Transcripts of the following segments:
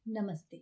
नमस्ते।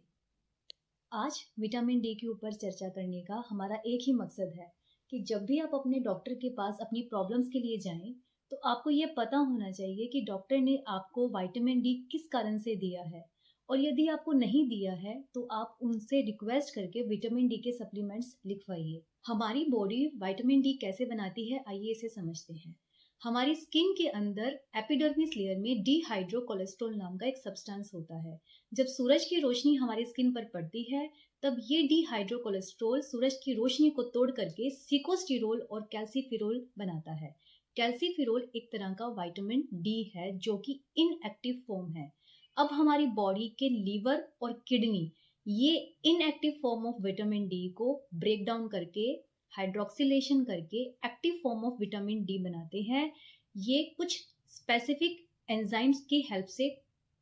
आज vitamin D के ऊपर चर्चा करने का हमारा एक ही मकसद है कि जब भी आप अपने डॉक्टर के पास अपनी प्रॉब्लम्स के लिए जाएं, तो आपको ये पता होना चाहिए कि डॉक्टर ने आपको विटामिन डी किस कारण से दिया है। और यदि आपको नहीं दिया है, तो आप उनसे रिक्वेस्ट करके विटामिन डी के सप्लीमेंट्स लिखवाइए। हमारी बॉडी विटामिन डी कैसे बनाती है, आइए इसे समझते हैं। हमारी स्किन के अंदर एपिडर्मिस लेयर में डीहाइड्रो कोलेस्ट्रॉल नाम का एक सब्सटेंस होता है। जब सूरज की रोशनी हमारी स्किन पर पड़ती है, तब ये डीहाइड्रो कोलेस्ट्रॉल सूरज की रोशनी को तोड़ करके सिकोस्टिरोल और कैल्सीफिरोल बनाता है। कैल्सीफिरोल एक तरह का विटामिन डी है जो कि इनएक्टिव फॉर्म है। अब हमारी बॉडी के लीवर और किडनी ये inactive form of vitamin D को ब्रेक डाउन करके हाइड्रोक्सिलेशन करके active form of vitamin D बनाते हैं। ये कुछ स्पेसिफिक एंजाइम्स की हेल्प से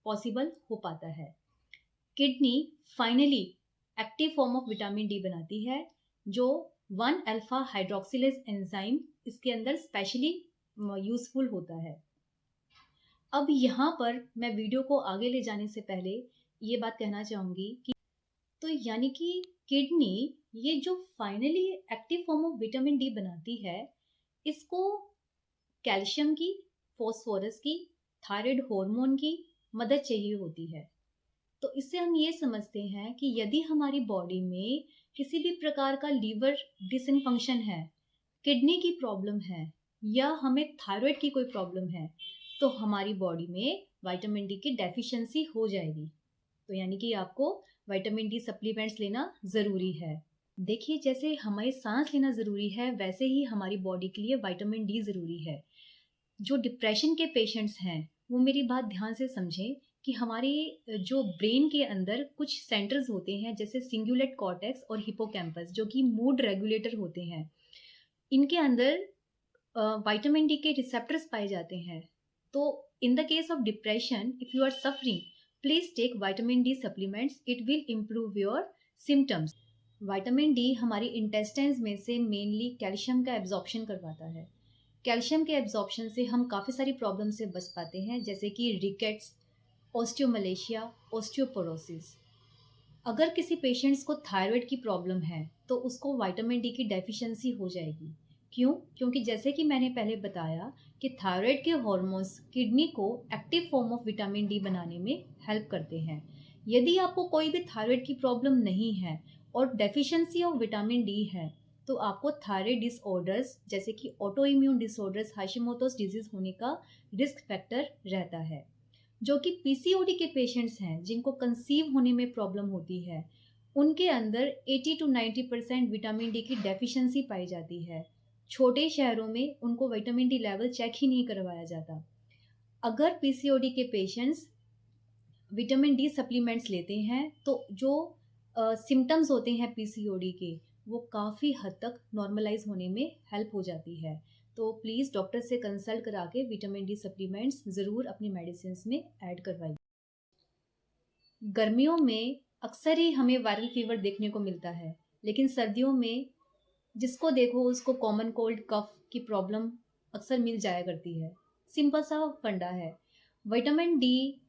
पॉसिबल हो पाता है। Kidney finally active form of vitamin D बनाती है, जो 1 अल्फा हाइड्रोक्सिलेज एंजाइम इसके अंदर स्पेशली यूजफुल होता है। अब यहाँ पर मैं वीडियो को आगे ले जाने से पहले ये बात कहना चाहूँगी कि तो यानी कि किडनी ये जो finally active form of vitamin D बनाती है, इसको कैल्शियम की, फॉस्फोरस की, थायराइड हार्मोन की मदद चाहिए होती है। तो इससे हम ये समझते हैं कि यदि हमारी बॉडी में किसी भी प्रकार का लीवर डिसफंक्शन है, किडनी की प्रॉब्लम है या हमें थायराइड की कोई प्रॉब्लम है, तो हमारी बॉडी में विटामिन डी की डेफिशिएंसी हो जाएगी। तो यानी कि आपको विटामिन डी सप्लीमेंट्स लेना ज़रूरी है। देखिए, जैसे हमें सांस लेना ज़रूरी है, वैसे ही हमारी बॉडी के लिए विटामिन डी ज़रूरी है। जो डिप्रेशन के पेशेंट्स हैं, वो मेरी बात ध्यान से समझें कि हमारे जो ब्रेन के अंदर कुछ सेंटर्स होते हैं, जैसे सिंगुलेट कॉर्टेक्स और हिपोकैम्पस, जो कि मूड रेगुलेटर होते हैं। इनके अंदर विटामिन डी के रिसेप्टर्स पाए जाते हैं। तो in the case of depression, if you are suffering, please take vitamin D supplements, it will improve your symptoms. Vitamin D हमारी इंटेस्टाइन्स में से मेनली कैल्शियम का एब्जॉर्प्शन करवाता है। कैल्शियम के एब्जॉर्प्शन से हम काफ़ी सारी प्रॉब्लम से बच पाते हैं, जैसे कि रिकेट्स, ऑस्टियोमलेशिया, ऑस्टियोपोरोसिस। अगर किसी पेशेंट्स को थायराइड की प्रॉब्लम है, तो उसको विटामिन डी की डेफिशिएंसी हो जाएगी। क्यों? क्योंकि जैसे कि मैंने पहले बताया कि थायराइड के हार्मोन्स किडनी को active form of vitamin D बनाने में हेल्प करते हैं। यदि आपको कोई भी थायराइड की प्रॉब्लम नहीं है और डेफिशिएंसी ऑफ विटामिन डी है, तो आपको थायराइड डिसऑर्डर्स जैसे कि ऑटो इम्यून डिसऑर्डर्स, हाशिमोटोस डिजीज होने का रिस्क फैक्टर रहता है। जो कि पीसीओडी के पेशेंट्स हैं, जिनको कंसीव होने में प्रॉब्लम होती है, उनके अंदर 80 to 90% विटामिन डी की डेफिशिएंसी पाई जाती है। छोटे शहरों में उनको विटामिन डी लेवल चेक ही नहीं करवाया जाता। अगर पीसीओडी के पेशेंट्स विटामिन डी सप्लीमेंट्स लेते हैं, तो जो सिम्टम्स होते हैं पीसीओडी के, वो काफ़ी हद तक नॉर्मलाइज होने में हेल्प हो जाती है। तो प्लीज़ डॉक्टर से कंसल्ट करा के विटामिन डी सप्लीमेंट्स ज़रूर अपनी मेडिसिन में ऐड करवाइए। गर्मियों में अक्सर ही हमें वायरल फीवर देखने को मिलता है, लेकिन सर्दियों में जिसको देखो उसको कॉमन कोल्ड कफ की प्रॉब्लम अक्सर मिल जाया करती है। सिंपल सा फंडा है, विटामिन डी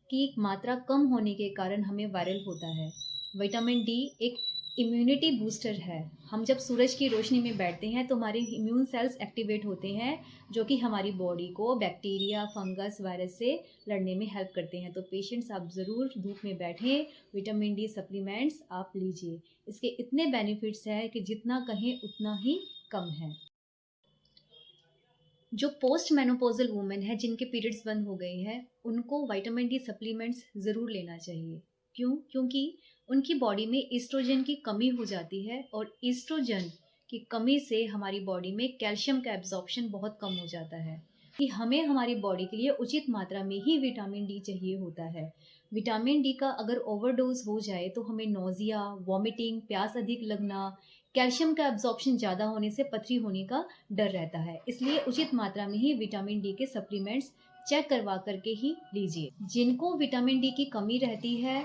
की मात्रा कम होने के कारण हमें वायरल होता है। विटामिन डी एक इम्यूनिटी बूस्टर है। हम जब सूरज की रोशनी में बैठते हैं, तो हमारे इम्यून सेल्स एक्टिवेट होते हैं, जो कि हमारी बॉडी को बैक्टीरिया, फंगस, वायरस से लड़ने में हेल्प करते हैं। तो पेशेंट्स, आप ज़रूर धूप में बैठें, विटामिन डी सप्लीमेंट्स आप लीजिए। इसके इतने बेनिफिट्स हैं कि जितना कहें उतना ही कम है। जो पोस्ट मेनोपॉजल वुमेन है, जिनके पीरियड्स बंद हो गए हैं, उनको विटामिन डी सप्लीमेंट्स ज़रूर लेना चाहिए। क्यों? क्योंकि उनकी बॉडी में ईस्ट्रोजन की कमी हो जाती है, और ईस्ट्रोजन की कमी से हमारी बॉडी में कैल्शियम का एब्जॉर्प्शन बहुत कम हो जाता है। कि हमें हमारी बॉडी के लिए उचित मात्रा में ही विटामिन डी चाहिए होता है। विटामिन डी का अगर ओवरडोज हो जाए, तो हमें नोजिया, वॉमिटिंग, प्यास अधिक लगना, कैल्शियम का एब्जॉर्प्शन ज़्यादा होने से पथरी होने का डर रहता है। इसलिए उचित मात्रा में ही विटामिन डी के सप्लीमेंट्स चेक करवा करके ही लीजिए। जिनको विटामिन डी की कमी रहती है,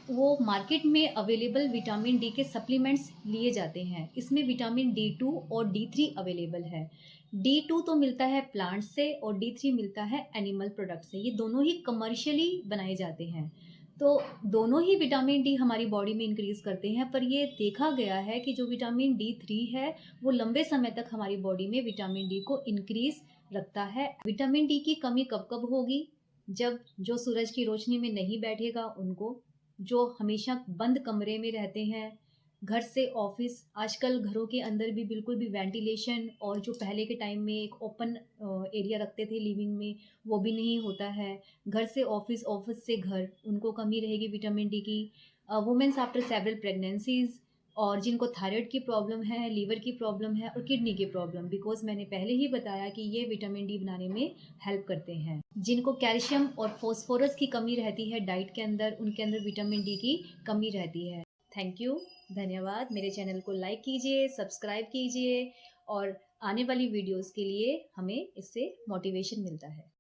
वो मार्केट में अवेलेबल विटामिन डी के सप्लीमेंट्स लिए जाते हैं। इसमें विटामिन D2 और D3 अवेलेबल है। D2 तो मिलता है प्लांट से और D3 मिलता है एनिमल प्रोडक्ट से। ये दोनों ही कमर्शियली बनाए जाते हैं। तो दोनों ही विटामिन डी हमारी बॉडी में इंक्रीज़ करते हैं, पर ये देखा गया है कि जो विटामिन डी 3 है, वो लंबे समय तक हमारी बॉडी में विटामिन डी को इंक्रीज़ रखता है। विटामिन डी की कमी कब-कब होगी? जब जो सूरज की रोशनी में नहीं बैठेगा उनको, जो हमेशा बंद कमरे में रहते हैं, घर से ऑफ़िस, आजकल घरों के अंदर भी बिल्कुल भी वेंटिलेशन और जो पहले के टाइम में एक ओपन एरिया रखते थे लिविंग में, वो भी नहीं होता है। घर से ऑफ़िस, ऑफ़िस से घर, उनको कमी रहेगी विटामिन डी की। वुमेन्स आफ्टर सेवरल प्रेग्नेंसीज़ और जिनको थायरॉइड की प्रॉब्लम है, लीवर की प्रॉब्लम है और किडनी की प्रॉब्लम, बिकॉज़ मैंने पहले ही बताया कि ये विटामिन डी बनाने में हेल्प करते हैं। जिनको कैल्शियम और फ़ॉस्फ़ोरस की कमी रहती है डाइट के अंदर, उनके अंदर विटामिन डी की कमी रहती है। थैंक यू, धन्यवाद। मेरे चैनल को लाइक कीजिए, सब्सक्राइब कीजिए और आने वाली वीडियोज़ के लिए हमें इससे मोटिवेशन मिलता है।